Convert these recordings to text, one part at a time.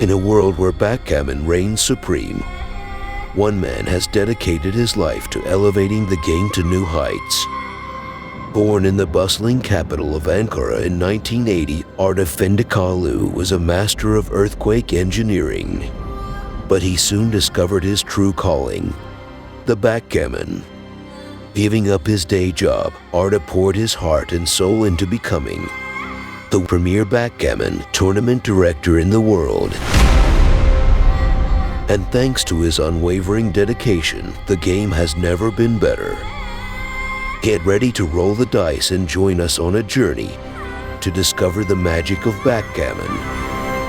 In a world where backgammon reigns supreme, one man has dedicated his life to elevating the game to new heights. Born in the bustling capital of Ankara in 1980, Arda Findikoglu was a master of earthquake engineering. But he soon discovered his true calling, the backgammon. Giving up his day job, Arda poured his heart and soul into becoming the premier backgammon tournament director in the world. And thanks to his unwavering dedication, the game has never been better. Get ready to roll the dice and join us on a journey to discover the magic of backgammon,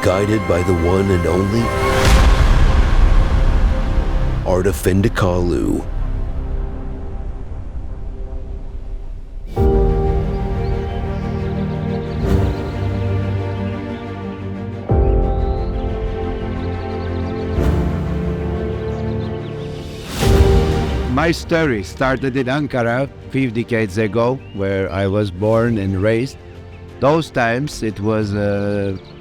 guided by the one and only Arda Findikoglu. My story started in Ankara 5 decades ago, where I was born and raised. Those times it was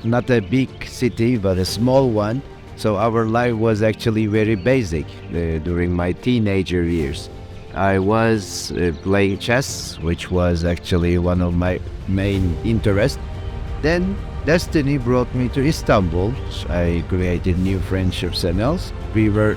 not a big city, but a small one. So our life was actually very basic during my teenager years. I was playing chess, which was actually one of my main interests. Then destiny brought me to Istanbul. I created new friendships and else. We were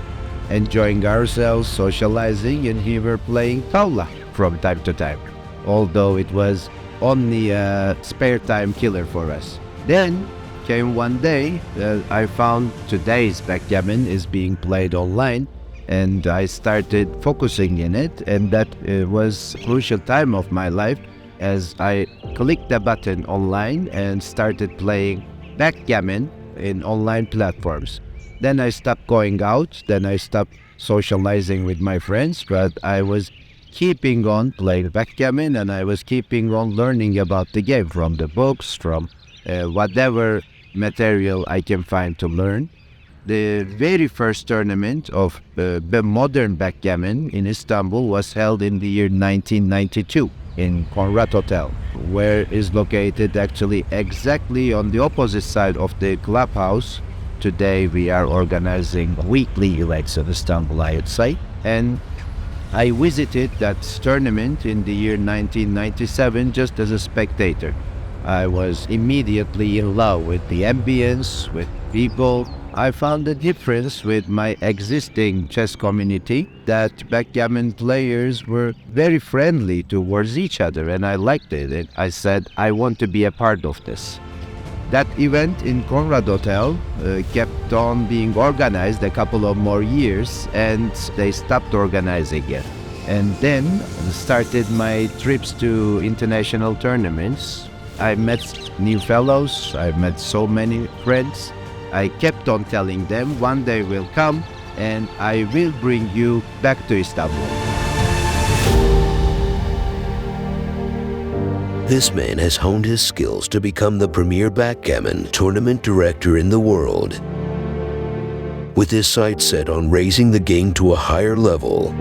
enjoying ourselves, socializing, and we were playing tavla from time to time, although it was only a spare time killer for us. Then came one day I found today's backgammon is being played online, and I started focusing in it, and that was a crucial time of my life as I clicked the button online and started playing backgammon in online platforms. Then I stopped going out, then I stopped socializing with my friends, but I was keeping on playing backgammon, and I was keeping on learning about the game from the books, from whatever material I can find to learn. The very first tournament of the modern backgammon in Istanbul was held in the year 1992 in Conrad Hotel, where is located actually exactly on the opposite side of the clubhouse. Today we are organizing weekly events in Istanbul, I would say. And I visited that tournament in the year 1997 just as a spectator. I was immediately in love with the ambience, with people. I found a difference with my existing chess community that backgammon players were very friendly towards each other, and I liked it. And I said, I want to be a part of this. That event in Conrad Hotel kept on being organized a couple of more years, and they stopped organizing it. And then started my trips to international tournaments. I met new fellows, I met so many friends. I kept on telling them one day will come and I will bring you back to Istanbul. This man has honed his skills to become the premier backgammon tournament director in the world. With his sights set on raising the game to a higher level,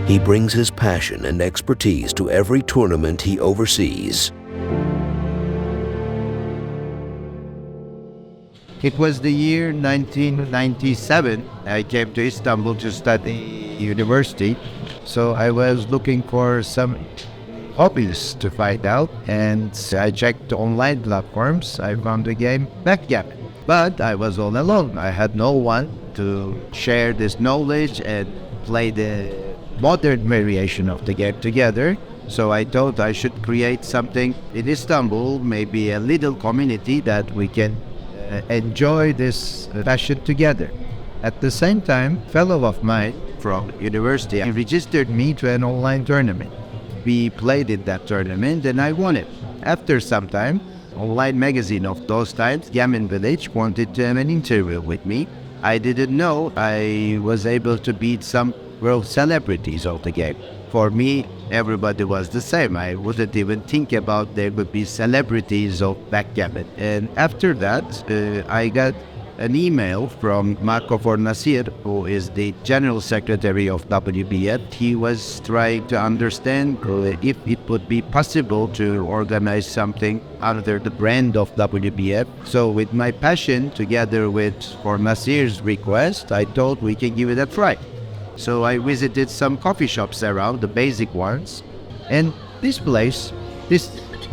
he brings his passion and expertise to every tournament he oversees. It was the year 1997. I came to Istanbul to study university, so I was looking for some hobbies to find out, and I checked online platforms. I found the game backgammon, but I was all alone. I had no one to share this knowledge and play the modern variation of the game together. So I thought I should create something in Istanbul, maybe a little community that we can enjoy this passion together. At the same time, a fellow of mine from university registered me to an online tournament. We played in that tournament and I won it. After some time, online magazine of those times, Gammon Village, wanted to have an interview with me. I didn't know I was able to beat some world celebrities of the game. For me, everybody was the same. I wouldn't even think about there would be celebrities of backgammon. And after that, I got an email from Marco Fornasier, who is the General Secretary of WBF. He was trying to understand if it would be possible to organize something under the brand of WBF. So with my passion, together with Fornasier's request, I thought we can give it a try. So I visited some coffee shops around, the basic ones, and this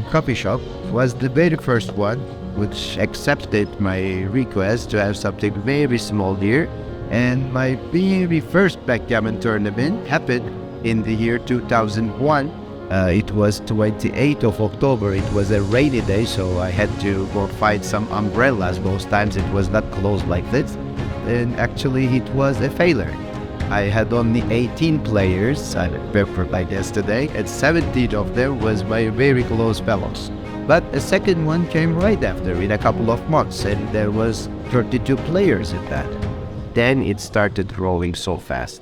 coffee shop was the very first one which accepted my request to have something very small here. And my very first backgammon tournament happened in the year 2001. It was 28th of October. It was a rainy day, so I had to go find some umbrellas. Most times it was not closed like this. And actually it was a failure. I had only 18 players, I remember like yesterday, and 17 of them was my very close fellows. But a second one came right after in a couple of months, and there was 32 players in that. Then it started growing so fast.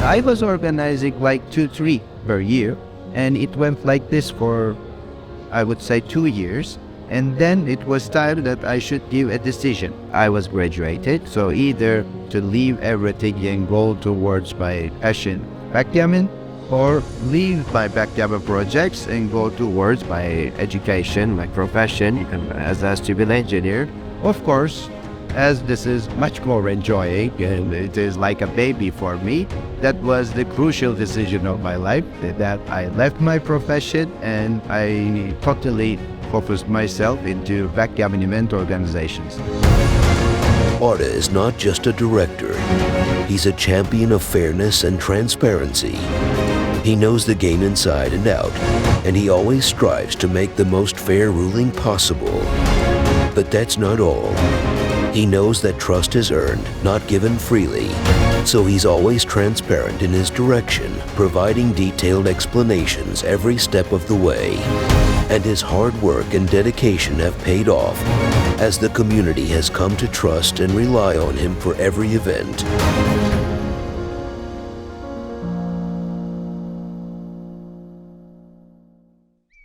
I was organizing like 2-3 per year, and it went like this for, I would say, 2 years. And then it was time that I should give a decision. I was graduated, so either to leave everything and go towards my passion, backgammon, or leave my backgammon projects and go towards my education, my profession as a civil engineer. Of course, as this is much more enjoying and it is like a baby for me, that was the crucial decision of my life, that I left my profession and I totally focused myself into backgammon event organizations. Arda is not just a director. He's a champion of fairness and transparency. He knows the game inside and out, and he always strives to make the most fair ruling possible. But that's not all. He knows that trust is earned, not given freely. So he's always transparent in his direction, providing detailed explanations every step of the way. And his hard work and dedication have paid off, as the community has come to trust and rely on him for every event.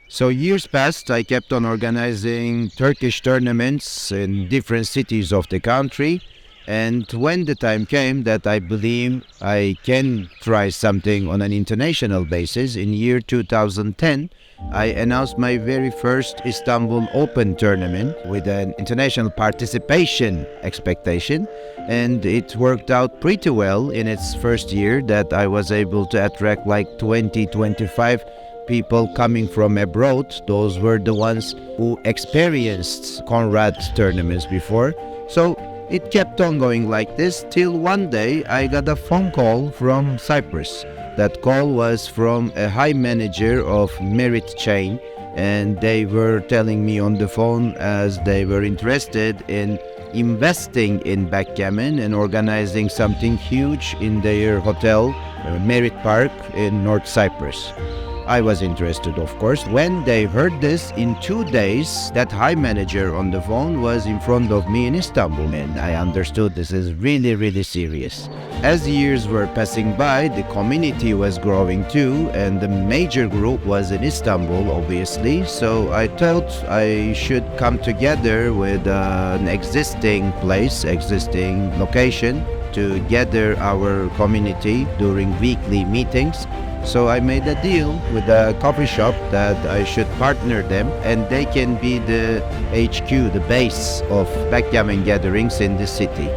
So years passed, I kept on organizing Turkish tournaments in different cities of the country. And when the time came that I believe I can try something on an international basis, in year 2010, I announced my very first Istanbul Open tournament with an international participation expectation. And it worked out pretty well in its first year, that I was able to attract like 20-25 people coming from abroad. Those were the ones who experienced Conrad tournaments before. So it kept on going like this till one day I got a phone call from Cyprus. That call was from a high manager of Merit chain, and they were telling me on the phone as they were interested in investing in backgammon and organizing something huge in their hotel, Merit Park in North Cyprus. I was interested, of course. When they heard this, in 2 days, that high manager on the phone was in front of me in Istanbul, and I understood this is really, really serious. As years were passing by, the community was growing too, and the major group was in Istanbul, obviously. So I thought I should come together with an existing place, existing location, to gather our community during weekly meetings. So I made a deal with a coffee shop that I should partner them, and they can be the HQ, the base of backgammon gatherings in the city.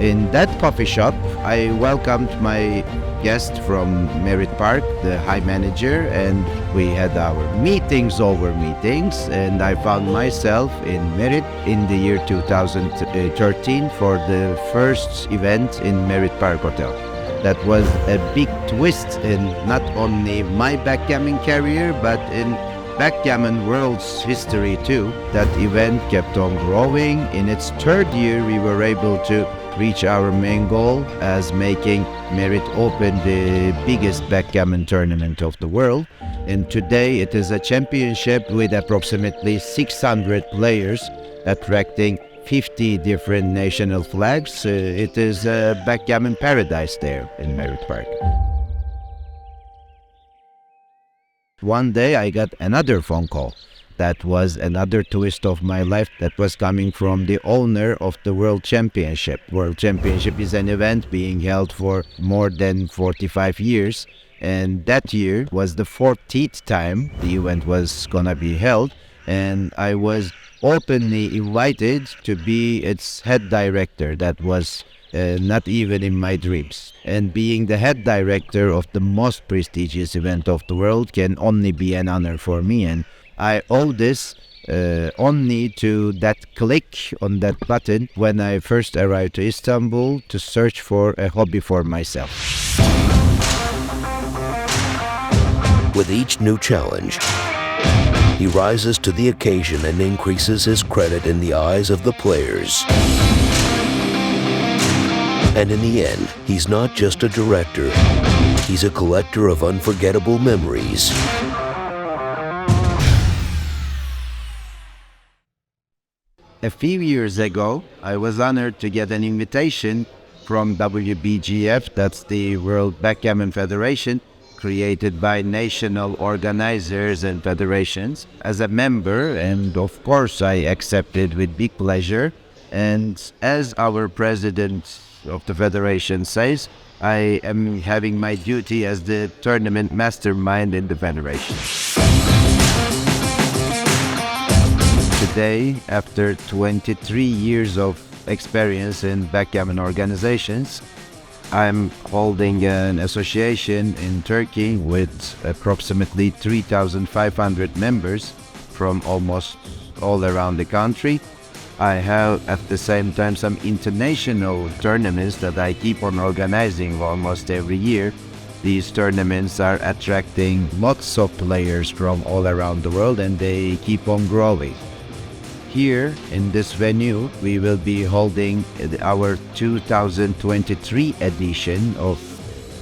In that coffee shop, I welcomed my guest from Merit Park, the high manager, and we had our meetings over meetings, and I found myself in Merit in the year 2013 for the first event in Merit Park Hotel. That was a big twist in not only my backgammon career, but in backgammon world's history too. That event kept on growing. In its third year, we were able to reach our main goal as making Merit Open the biggest backgammon tournament of the world. And today it is a championship with approximately 600 players, attracting 50 different national flags. It is a backgammon paradise there in Merit Park. One day I got another phone call. That was another twist of my life that was coming from the owner of the World Championship. World Championship is an event being held for more than 45 years. And that year was the 14th time the event was gonna be held. And I was openly invited to be its head director. That was not even in my dreams. And being the head director of the most prestigious event of the world can only be an honor for me. And I owe this only to that click on that button when I first arrived to Istanbul to search for a hobby for myself. With each new challenge, he rises to the occasion and increases his credit in the eyes of the players. And in the end, he's not just a director, he's a collector of unforgettable memories. A few years ago, I was honored to get an invitation from WBGF, that's the World Backgammon Federation, created by national organizers and federations, as a member, and of course I accepted with big pleasure. And as our president of the federation says, I am having my duty as the tournament mastermind in the federation. Today, after 23 years of experience in backgammon organizations, I'm holding an association in Turkey with approximately 3,500 members from almost all around the country. I have at the same time some international tournaments that I keep on organizing almost every year. These tournaments are attracting lots of players from all around the world, and they keep on growing. Here in this venue, we will be holding our 2023 edition of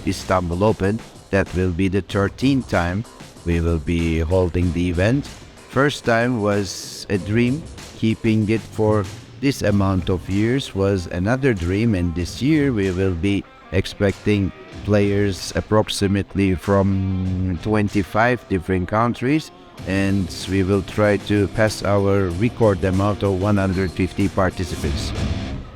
Istanbul Open. That will be the 13th time we will be holding the event. First time was a dream. Keeping it for this amount of years was another dream, and this year we will be expecting players approximately from 25 different countries, and we will try to pass our record amount of 150 participants.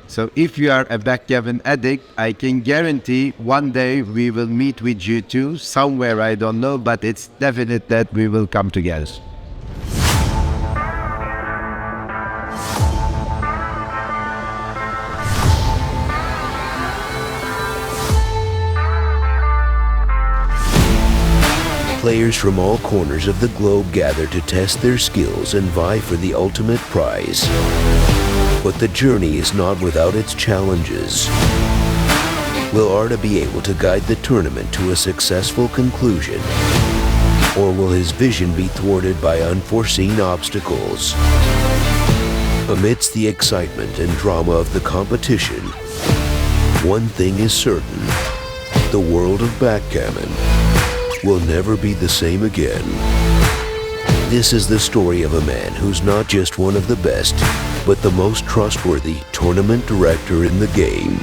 So if you are a backgammon addict, I can guarantee one day we will meet with you too, somewhere I don't know, but it's definite that we will come together. Players from all corners of the globe gather to test their skills and vie for the ultimate prize. But the journey is not without its challenges. Will Arda be able to guide the tournament to a successful conclusion? Or will his vision be thwarted by unforeseen obstacles? Amidst the excitement and drama of the competition, one thing is certain: the world of backgammon will never be the same again. This is the story of a man who's not just one of the best, but the most trustworthy tournament director in the game.